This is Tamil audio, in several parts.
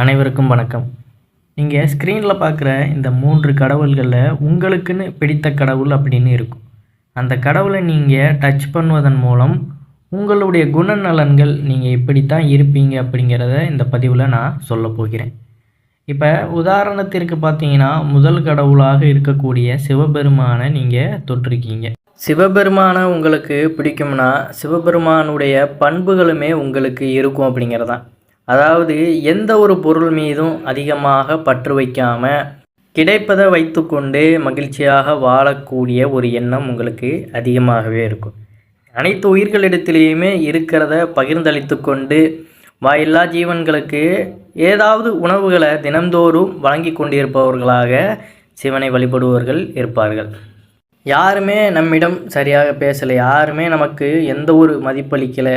அனைவருக்கும் வணக்கம். நீங்கள் ஸ்க்ரீனில் பார்க்குற இந்த 3 கடவுள்களில் உங்களுக்குன்னு பிடித்த கடவுள் அப்படின்னு இருக்கும். அந்த கடவுளை நீங்கள் டச் பண்ணுவதன் மூலம் உங்களுடைய குணநலன்கள் நீங்கள் இப்படித்தான் இருப்பீங்க அப்படிங்கிறத இந்த பதிவில் நான் சொல்ல போகிறேன். இப்போ உதாரணத்திற்கு பார்த்தீங்கன்னா, முதல் கடவுளாக இருக்கக்கூடிய சிவபெருமானை நீங்கள் தொட்டிருக்கீங்க. சிவபெருமானை உங்களுக்கு பிடிக்கும்னா சிவபெருமானுடைய பண்புகளுமே உங்களுக்கு இருக்கும் அப்படிங்கிறதான். அதாவது எந்த ஒரு பொருள் மீதும் அதிகமாக பற்று வைக்காமல் கிடைப்பதை வைத்து கொண்டு மகிழ்ச்சியாக வாழக்கூடிய ஒரு எண்ணம் உங்களுக்கு அதிகமாகவே இருக்கும். அனைத்து உயிர்களிடத்திலேயுமே இருக்கிறத பகிர்ந்தளித்து கொண்டு வாயில்லா ஜீவன்களுக்கு ஏதாவது உணவுகளை தினந்தோறும் வழங்கி கொண்டிருப்பவர்களாக சிவனை வழிபடுபவர்கள் இருப்பார்கள். யாருமே நம்மிடம் சரியாக பேசலை, யாருமே நமக்கு எந்த ஒரு மதிப்பளிக்கலை,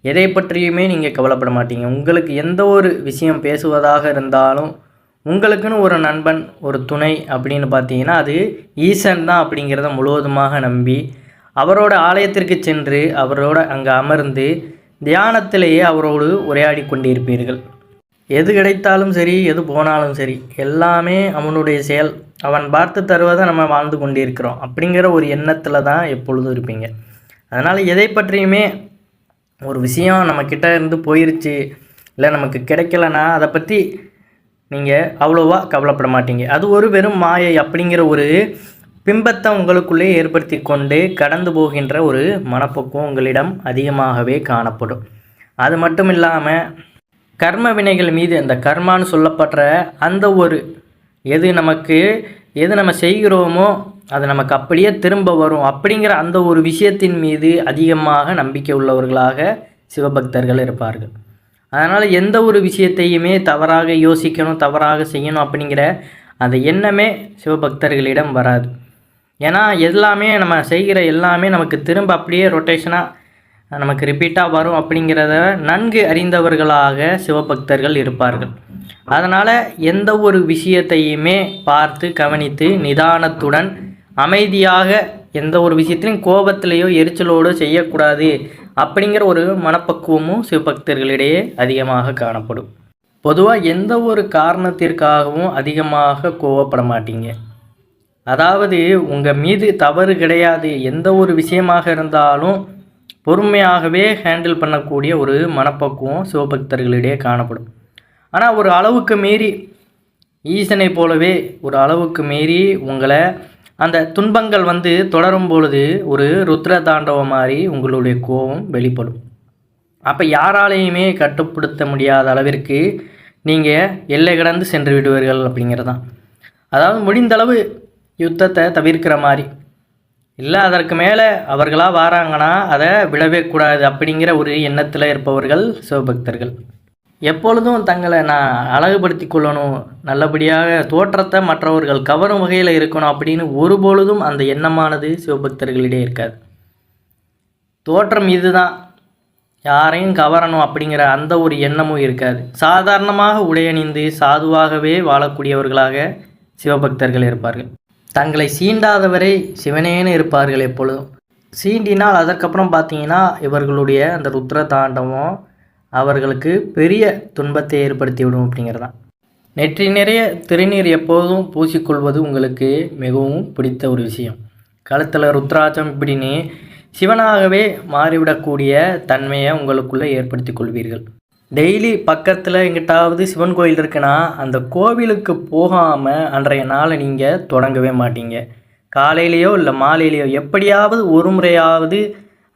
எதை பற்றியுமே நீங்கள் கவலைப்பட மாட்டீங்க. உங்களுக்கு எந்த ஒரு விஷயம் பேசுவதாக இருந்தாலும் உங்களுக்குன்னு ஒரு நண்பன், ஒரு துணை அப்படின்னு பார்த்தீங்கன்னா அது ஈசன் தான் அப்படிங்கிறத முழுவதுமாக நம்பி அவரோட ஆலயத்திற்கு சென்று அவரோட அங்கே அமர்ந்து தியானத்திலேயே அவரோடு உரையாடி கொண்டிருப்பீர்கள். எது கிடைத்தாலும் சரி, எது போனாலும் சரி, எல்லாமே அவனுடைய செயல், அவன் பார்த்து தருவதை நம்ம வாழ்ந்து கொண்டிருக்கிறோம் அப்படிங்கிற ஒரு எண்ணத்தில் தான் எப்பொழுதும் இருப்பீங்க. அதனால் எதை பற்றியுமே ஒரு விஷயம் நம்மக்கிட்ட இருந்து போயிருச்சு, இல்லை நமக்கு கிடைக்கலன்னா அதை பற்றி நீங்கள் அவ்வளோவா கவலைப்பட மாட்டீங்க. அது ஒரு வெறும் மாயை அப்படிங்கிற ஒரு பிம்பத்தை உங்களுக்குள்ளே ஏற்படுத்தி கொண்டு கடந்து போகின்ற ஒரு மனப்போக்கம் உங்களிடம் அதிகமாகவே காணப்படும். அது மட்டும் இல்லாமல் கர்ம வினைகள் மீது, அந்த கர்மான்னு சொல்லப்படுற அந்த ஒரு எது நம்ம செய்கிறோமோ அது நமக்கு அப்படியே திரும்ப வரும் அப்படிங்கிற அந்த ஒரு விஷயத்தின் மீது அதிகமாக நம்பிக்கை உள்ளவர்களாக சிவபக்தர்கள் இருப்பார்கள். அதனால் எந்த ஒரு விஷயத்தையுமே தவறாக யோசிக்கணும், தவறாக செய்யணும் அப்படிங்கிற அந்த எண்ணமே சிவபக்தர்களிடம் வராது. ஏன்னா எல்லாமே நம்ம செய்கிற எல்லாமே நமக்கு திரும்ப அப்படியே ரொட்டேஷனாக நமக்கு ரிப்பீட்டாக வரும் அப்படிங்கிறத நன்கு அறிந்தவர்களாக சிவபக்தர்கள் இருப்பார்கள். அதனால் எந்த ஒரு விஷயத்தையுமே பார்த்து கவனித்து நிதானத்துடன் அமைதியாக எந்த ஒரு விஷயத்திலையும் கோபத்திலேயோ எரிச்சலோடு செய்யக்கூடாது அப்படிங்கிற ஒரு மனப்பக்குவமும் சிவபக்தர்களிடையே அதிகமாக காணப்படும். பொதுவாக எந்த ஒரு காரணத்திற்காகவும் அதிகமாக கோவப்பட மாட்டீங்க. அதாவது உங்கள் மீது தவறு கிடையாது, எந்த ஒரு விஷயமாக இருந்தாலும் பொறுமையாகவே ஹேண்டில் பண்ணக்கூடிய ஒரு மனப்பக்குவம் சிவபக்தர்களிடையே காணப்படும். ஆனால் ஒரு அளவுக்கு மீறி ஈசனை போலவே ஒரு அளவுக்கு மீறி உங்களை அந்த துன்பங்கள் தொடரும் பொழுது ஒரு ருத்ர தாண்டவம் மாதிரி உங்களுடைய கோபம் வெளிப்படும். அப்போ யாராலையுமே கட்டுப்படுத்த முடியாத அளவிற்கு நீங்கள் எல்லை கடந்து சென்று விடுவீர்கள் அப்படிங்கிறதான். அதாவது முடிந்தளவு யுத்தத்தை தவிர்க்கிற மாதிரி, இல்லை அதற்கு மேலே அவர்களாக வராங்கன்னா அதை விடவே கூடாது அப்படிங்கிற ஒரு எண்ணத்தில் இருப்பவர்கள் சிவபக்தர்கள். எப்பொழுதும் தங்களை நான் அழகுபடுத்தி கொள்ளணும், நல்லபடியாக தோற்றத்தை மற்றவர்கள் கவரும் வகையில் இருக்கணும் அப்படின்னு ஒருபொழுதும் அந்த எண்ணமானது சிவபக்தர்களிடையே இருக்காது. தோற்றம் இதுதான், யாரையும் கவரணும் அப்படிங்கிற அந்த ஒரு எண்ணமும் இருக்காது. சாதாரணமாக உடையணிந்து சாதுவாகவே வாழக்கூடியவர்களாக சிவபக்தர்கள் இருப்பார்கள். தங்களை சீண்டாதவரை சிவனேன்னு இருப்பார்கள் எப்பொழுதும். சீண்டினால் அதற்கப்புறம் பார்த்தீங்கன்னா இவர்களுடைய அந்த ருத்ர தாண்டவம் அவர்களுக்கு பெரிய துன்பத்தை ஏற்படுத்திவிடும் அப்படிங்கிறதான். நெற்றி நிறைய திருநீர் எப்போதும் பூசிக்கொள்வது உங்களுக்கு மிகவும் பிடித்த ஒரு விஷயம். கழுத்தில் ருத்ராட்சம் இப்படின்னு சிவனாகவே மாறிவிடக்கூடிய தன்மையை உங்களுக்குள்ளே ஏற்படுத்தி கொள்வீர்கள். டெய்லி பக்கத்தில் எங்கிட்டாவது சிவன் கோயில் இருக்குன்னா அந்த கோவிலுக்கு போகாமல் அன்றைய நாளை நீங்கள் தொடங்கவே மாட்டீங்க. காலையிலையோ இல்லை மாலையிலையோ எப்படியாவது ஒரு முறையாவது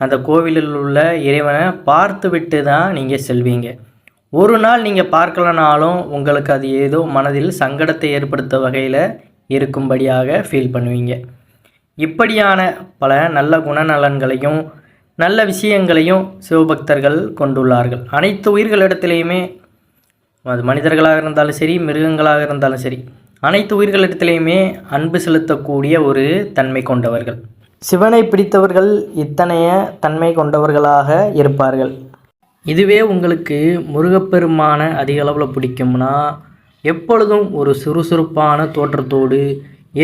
அந்த கோவிலில் உள்ள இறைவனை பார்த்து விட்டு தான் நீங்கள் செல்வீங்க. ஒரு நாள் நீங்கள் பார்க்கலனாலும் உங்களுக்கு அது ஏதோ மனதில் சங்கடத்தை ஏற்படுத்த வகையில் இருக்கும்படியாக ஃபீல் பண்ணுவீங்க. இப்படியான பல நல்ல குணநலன்களையும் நல்ல விஷயங்களையும் சிவபக்தர்கள் கொண்டுள்ளார்கள். அனைத்து உயிர்களிடத்திலையுமே, அது மனிதர்களாக இருந்தாலும் சரி, மிருகங்களாக இருந்தாலும் சரி, அனைத்து உயிர்களிடத்திலையுமே அன்பு செலுத்தக்கூடிய ஒரு தன்மை கொண்டவர்கள். சிவனை பிடித்தவர்கள் இத்தனைய தன்மை கொண்டவர்களாக இருப்பார்கள். இதுவே உங்களுக்கு முருகப்பெருமான அதிக அளவில் பிடிக்கும்னா எப்பொழுதும் ஒரு சுறுசுறுப்பான தோற்றத்தோடு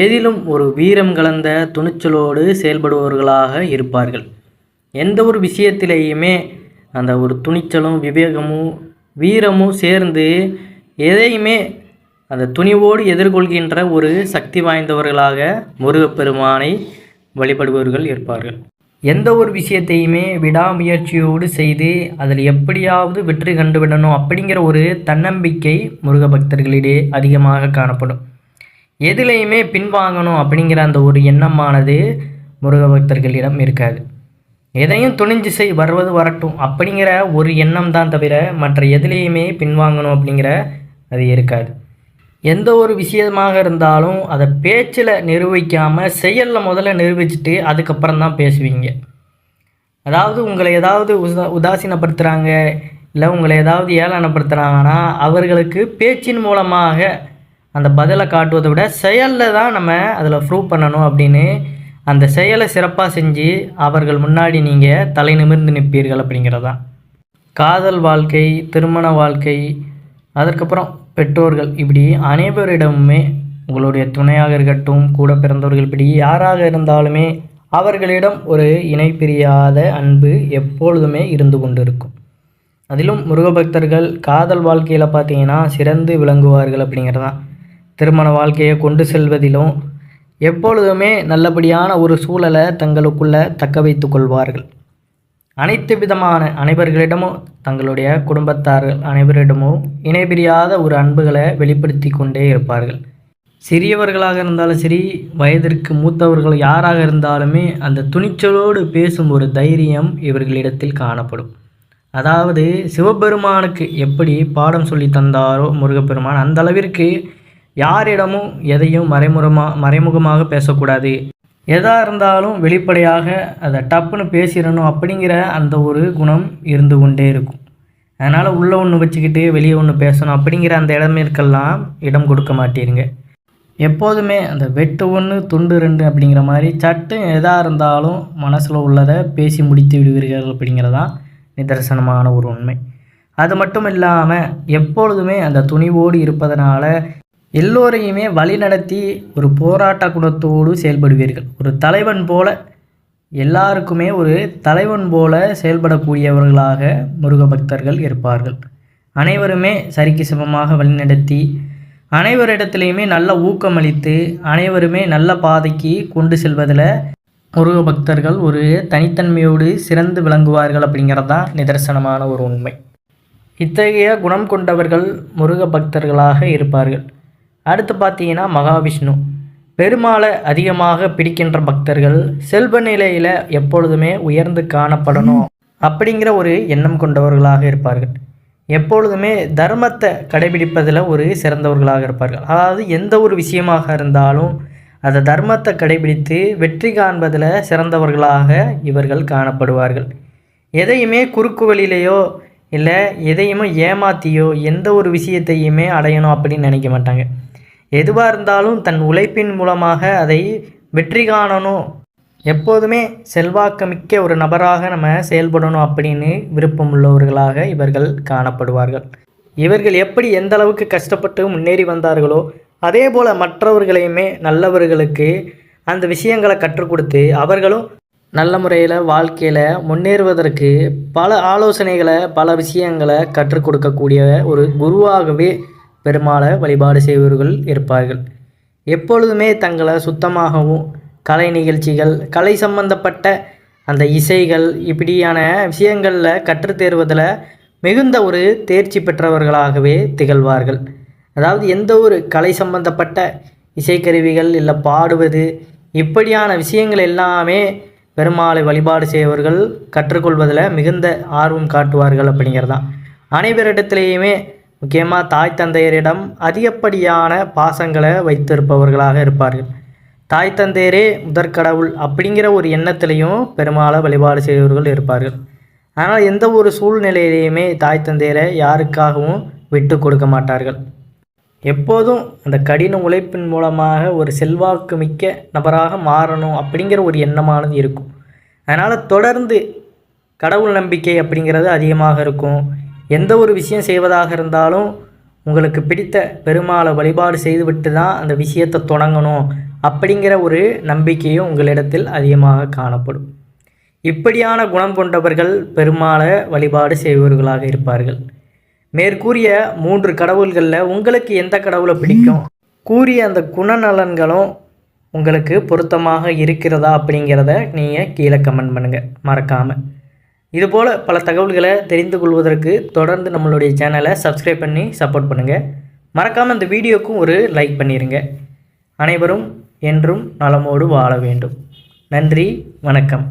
எதிலும் ஒரு வீரம் கலந்த துணிச்சலோடு செயல்படுபவர்களாக இருப்பார்கள். எந்த ஒரு விஷயத்திலேயுமே அந்த ஒரு துணிச்சலும் விவேகமும் வீரமும் சேர்ந்து எதையுமே அந்த துணிவோடு எதிர்கொள்கின்ற ஒரு சக்தி வாய்ந்தவர்களாக முருகப்பெருமானை வழிபடுபவர்கள் இருப்பார்கள். எந்த ஒரு விஷயத்தையுமே விடாமுயற்சியோடு செய்து அதில் எப்படியாவது வெற்றி கண்டுவிடணும் அப்படிங்கிற ஒரு தன்னம்பிக்கை முருக பக்தர்களிடையே அதிகமாக காணப்படும். எதிலையுமே பின்வாங்கணும் அப்படிங்கிற அந்த ஒரு எண்ணமானது முருக பக்தர்களிடம் இருக்காது. எதையும் துணிஞ்சு வருவது வரட்டும் அப்படிங்கிற ஒரு எண்ணம் தான் தவிர மற்ற எதிலையுமே பின்வாங்கணும் அப்படிங்கிற அது இருக்காது. எந்த ஒரு விஷயமாக இருந்தாலும் அதை பேச்சில் நிரூபிக்காமல் செயலில் முதல்ல நிரூபிச்சுட்டு அதுக்கப்புறம் தான் பேசுவீங்க. அதாவது உங்களை ஏதாவது உதாசீனப்படுத்துகிறாங்க, இல்லை உங்களை ஏதாவது ஏளனப்படுத்துகிறாங்கன்னா அவர்களுக்கு பேச்சின் மூலமாக அந்த பதிலை காட்டுவதை விட செயலில் தான் நம்ம அதில் ப்ரூவ் பண்ணணும் அப்படின்னு அந்த செயலை சிறப்பாக செஞ்சு அவர்கள் முன்னாடி நீங்கள் தலை நிமிர்ந்து நிற்பீர்கள் அப்படிங்கிறதான். காதல் வாழ்க்கை, திருமண வாழ்க்கை, அதற்கப்புறம் பெற்றோர்கள், இப்படி அனைவரிடமுமே உங்களுடைய துணையாக இருக்கட்டும், கூட பிறந்தவர்கள், இப்படி யாராக இருந்தாலுமே அவர்களிடம் ஒரு இணை பிரியாத அன்பு எப்பொழுதுமே இருந்து கொண்டு இருக்கும். அதிலும் முருகபக்தர்கள் காதல் வாழ்க்கையில் பார்த்தீங்கன்னா சிறந்து விளங்குவார்கள் அப்படிங்கிறதான். திருமண வாழ்க்கையை கொண்டு செல்வதிலும் எப்பொழுதுமே நல்லபடியான ஒரு சூழலை தங்களுக்குள்ளே தக்க வைத்து கொள்வார்கள். அனைத்து விதமான அனைவர்களிடமும் தங்களுடைய குடும்பத்தார்கள் அனைவரிடமும் இணைபிரியாத ஒரு அன்புகளை வெளிப்படுத்தி கொண்டே இருப்பார்கள். சிறியவர்களாக இருந்தாலும் சரி, வயதிற்கு மூத்தவர்கள் யாராக இருந்தாலுமே அந்த துணிச்சலோடு பேசும் ஒரு தைரியம் இவர்களிடத்தில் காணப்படும். அதாவது சிவபெருமானுக்கு எப்படி பாடம் சொல்லி தந்தாரோ முருகப்பெருமான், அந்த அளவிற்கு யாரிடமும் எதையும் மறைமுகமாக பேசக்கூடாது, எதாக இருந்தாலும் வெளிப்படையாக அதை டப்புன்னு பேசிடணும் அப்படிங்கிற அந்த ஒரு குணம் இருந்து கொண்டே இருக்கும். அதனால் உள்ளே ஒன்று வச்சுக்கிட்டு வெளியே ஒன்று பேசணும் அப்படிங்கிற அந்த இடமிற்கெல்லாம் இடம் கொடுக்க மாட்டீருங்க. எப்போதுமே அந்த வெட்டு ஒன்று துண்டு ரெண்டு அப்படிங்கிற மாதிரி சட்டு எதாக இருந்தாலும் மனசில் உள்ளதை பேசி முடித்து விடுவீர்கள் அப்படிங்கிறதான் நிதர்சனமான ஒரு உண்மை. அது மட்டும் இல்லாமல் எப்பொழுதுமே அந்த துணிவோடு இருப்பதனால எல்லோரையுமே வழிநடத்தி ஒரு போராட்ட குணத்தோடு செயல்படுவீர்கள். ஒரு தலைவன் போல, எல்லாருக்குமே ஒரு தலைவன் போல செயல்படக்கூடியவர்களாக முருக பக்தர்கள் இருப்பார்கள். அனைவருமே சரிக்கு சமமாக வழிநடத்தி அனைவரிடத்துலையுமே நல்ல ஊக்கமளித்து அனைவருமே நல்ல பாதைக்கு கொண்டு செல்வதில் முருக பக்தர்கள் ஒரு தனித்தன்மையோடு சிறந்து விளங்குவார்கள் அப்படிங்கிறது தான் நிதர்சனமான ஒரு உண்மை. இத்தகைய குணம் கொண்டவர்கள் முருக பக்தர்களாக இருப்பார்கள். அடுத்து பார்த்தீங்கன்னா மகாவிஷ்ணு பெருமாளை அதிகமாக பிடிக்கின்ற பக்தர்கள் செல்வ நிலையில் எப்பொழுதுமே உயர்ந்து காணப்படணும் அப்படிங்கிற ஒரு எண்ணம் கொண்டவர்களாக இருப்பார்கள். எப்பொழுதுமே தர்மத்தை கடைபிடிப்பதில் ஒரு சிறந்தவர்களாக இருப்பார்கள். அதாவது எந்த ஒரு விஷயமாக இருந்தாலும் அந்த தர்மத்தை கடைபிடித்து வெற்றி காண்பதில் சிறந்தவர்களாக இவர்கள் காணப்படுவார்கள். எதையுமே குறுக்கு வழியிலையோ இல்லை எதையுமே ஏமாற்றியோ எந்த ஒரு விஷயத்தையுமே அடையணும் அப்படின்னு நினைக்க மாட்டாங்க. எதுவாக இருந்தாலும் தன் உழைப்பின் மூலமாக அதை வெற்றி காணணும், எப்போதுமே செல்வாக்கமிக்க ஒரு நபராக நம்ம செயல்படணும் அப்படின்னு விருப்பம் உள்ளவர்களாக இவர்கள் காணப்படுவார்கள். இவர்கள் எப்படி எந்த அளவுக்கு கஷ்டப்பட்டு முன்னேறி வந்தார்களோ அதே போல் மற்றவர்களையுமே நல்லவர்களுக்கு அந்த விஷயங்களை கற்றுக் கொடுத்து அவர்களும் நல்ல முறையில் வாழ்க்கையில் முன்னேறுவதற்கு பல ஆலோசனைகளை பல விஷயங்களை கற்றுக் கொடுக்கக்கூடிய ஒரு குருவாகவே பெருமாளை வழிபாடு செய்பவர்கள் இருப்பார்கள். எப்பொழுதுமே தங்களை சுத்தமாகவும் கலை நிகழ்ச்சிகள், கலை சம்பந்தப்பட்ட அந்த இசைகள், இப்படியான விஷயங்களில் கற்றுத்தேர்வதில் மிகுந்த ஒரு தேர்ச்சி பெற்றவர்களாகவே திகழ்வார்கள். அதாவது எந்த ஒரு கலை சம்பந்தப்பட்ட இசைக்கருவிகள் இல்லை பாடுவது, இப்படியான விஷயங்கள் எல்லாமே பெருமாளை வழிபாடு செய்வர்கள் கற்றுக்கொள்வதில் மிகுந்த ஆர்வம் காட்டுவார்கள் அப்படிங்கிறதான். அனைவரிடத்திலேயுமே முக்கியமாக தாய் தந்தையரிடம் அதிகப்படியான பாசங்களை வைத்திருப்பவர்களாக இருப்பார்கள். தாய் தந்தையரே முதற்கடவுள் அப்படிங்கிற ஒரு எண்ணத்திலையும் பெருமாளை வழிபாடு செய்பவர்கள் இருப்பார்கள். ஆனால் எந்த ஒரு சூழ்நிலையிலையுமே தாய் தந்தையரை யாருக்காகவும் விட்டு கொடுக்க மாட்டார்கள். எப்போதும் அந்த கடின உழைப்பின் மூலமாக ஒரு செல்வாக்கு மிக்க நபராக மாறணும் அப்படிங்கிற ஒரு எண்ணமானது இருக்கும். அதனால் தொடர்ந்து கடவுள் நம்பிக்கை அப்படிங்கிறது அதிகமாக இருக்கும். எந்த ஒரு விஷயம் செய்வதாக இருந்தாலும் உங்களுக்கு பிடித்த பெருமாளை வழிபாடு செய்துவிட்டு தான் அந்த விஷயத்தை தொடங்கணும் அப்படிங்கிற ஒரு நம்பிக்கையும் உங்களிடத்தில் அதிகமாக காணப்படும். இப்படியான குணம் கொண்டவர்கள் பெருமாளை வழிபாடு செய்பவர்களாக இருப்பார்கள். மேற்கூறிய 3 கடவுள்களில் உங்களுக்கு எந்த கடவுளை பிடிக்கும், கூறிய அந்த குணநலன்களும் உங்களுக்கு பொருத்தமாக இருக்கிறதா அப்படிங்கிறத நீங்கள் கீழே கமெண்ட் பண்ணுங்கள் மறக்காமல். இதுபோல் பல தகவல்களை தெரிந்து கொள்வதற்கு தொடர்ந்து நம்மளுடைய சேனலை சப்ஸ்கிரைப் பண்ணி சப்போர்ட் பண்ணுங்கள். மறக்காமல் இந்த வீடியோக்கும் ஒரு லைக் பண்ணிடுங்க. அனைவரும் என்றும் நலமோடு வாழ வேண்டும். நன்றி, வணக்கம்.